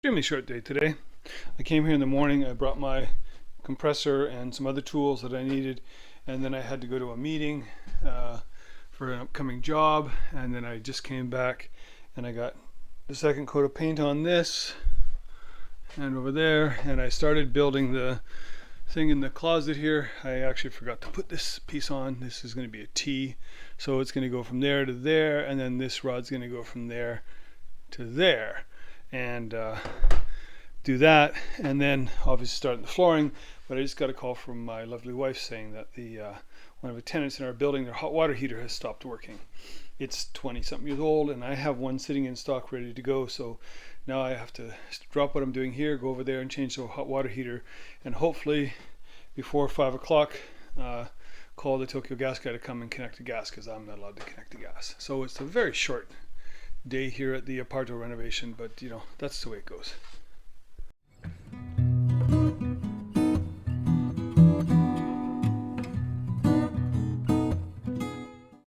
extremely short day today. I came here in the morning, I brought my compressor and some other tools that I needed, and then I had to go to a meeting for an upcoming job, and then I just came back and I got the second coat of paint on this and over there, and I started building the thing in the closet here. I actually forgot to put this piece on. This is going to be a T, so it's going to go from there to there, and then this rod's going to go from there to there, and do that, and then obviously start the flooring. But I just got a call from my lovely wife saying that the one of the tenants in our building, their hot water heater has stopped working. It's 20 something years old, and I have one sitting in stock ready to go, so now I have to drop what I'm doing here, go over there and change the hot water heater, and hopefully before 5 o'clock call the Tokyo gas guy to come and connect the gas, because I'm not allowed to connect the gas. So it's a very short day here at the Aparto renovation, but you know, that's the way it goes.